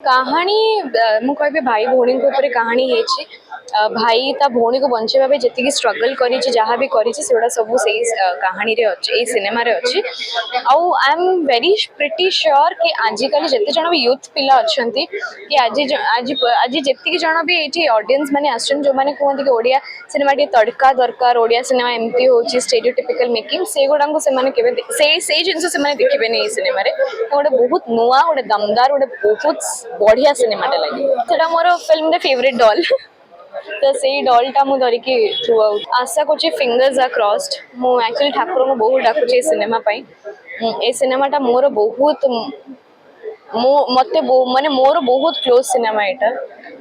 कहानी मु कह भाई भौणी ऊपर कहानी भाई ता भौणी को बंचेवा पे जी स्ट्रगल करी जहाँ भी करी सब से कहानी रे अच्छी सिनेमा रे अच्छी आउ I am very pretty sure कि आजिकल जिते जन भी यूथ पिला अच्छा कि आज आज आज जी जन भी ये ऑडियंस मैंने आसन जो मैंने कहते कि ओडिया सिनेमा टी तड़का दरकार ओडिया सिनेमा एमती होची स्टेरियोटाइपिकल मेकिंग से गुडा से जिनस से देखिए नहीं सिनेमा गोटे बहुत नुआ गोटे दमदार गोटे बहुत बढ़िया सिनेमाटा लगे सेटा मोर फिल्म रे फेवरेट डॉल तो से डॉलटा मु धरिकी थ्रू आउट आशा करछि फिंगर्स आर क्रॉस्ड मु एक्चुअली ठाकुर को बहुत डाकुछि सिनेमा पई ए सिनेमाटा मोर बहुत मते माने मोर बहुत close cinema Etah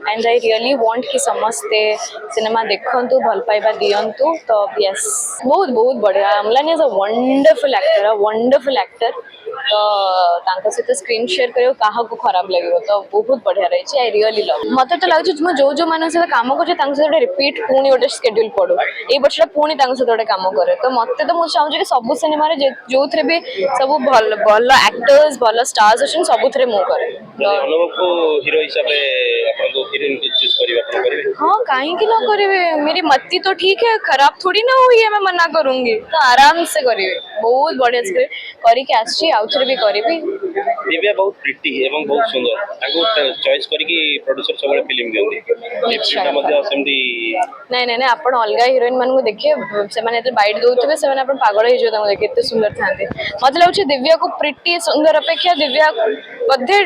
and I really want कि समस्ते सिनेमा देखंतु भल पाइबा दियंतु तो यस बहुत बहुत बढ़िया अम्लान इज अ वंडरफुल एक्टर तो तांका सहित स्क्रीन शेयर करियो काहा को खराब लागियो तो बहुत बढ़िया रही आई रियली लव मते तो लागछ मु जो मान सहित काम कर तांका सहित रिपीट पुणी गोटे शेड्यूल पड़ो ए वर्ष पुणी तांका सहित गोटे काम करे तो मते तो मु चाहूँ कि सब सिनेमा रे जो थरे भी सब भल भल एक्टर्स भल स्टार्स अछन सब थरे मु करे अनुभव को हीरो हिसाब रे अपन को हीरोइन को चूज करिवे अपन करिवे हां काहे कि ना करिवे मेरी मत्ती तो ठीक है खराब थोड़ी ना हुई है मैं मना करूंगी तो आराम से करिवे बहुत बढ़िया से करी के आछी आउथरे भी करिवे दिव्या बहुत प्रिटी एवं बहुत सुंदर ताको चॉइस करी कि प्रोड्यूसर सबले फिल्म दियंती निश्चय मध्ये असेंडी नहीं नहीं नहीं आपण अलगा हीरोइन मान को देखिए से माने एते बाइट दोउतबे से माने आपण पागल हो जो ताको देखे एते सुंदर थांते मतलब लागछ दिव्या को प्रिटी सुंदर अपेक्षा दिव्या बद्धे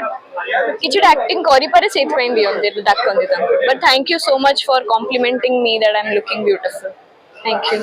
किछि एक्टिंग करि पारे सेत पई दियंते डाकंती ताको but thank you so much for complimenting me that I am looking beautiful thank you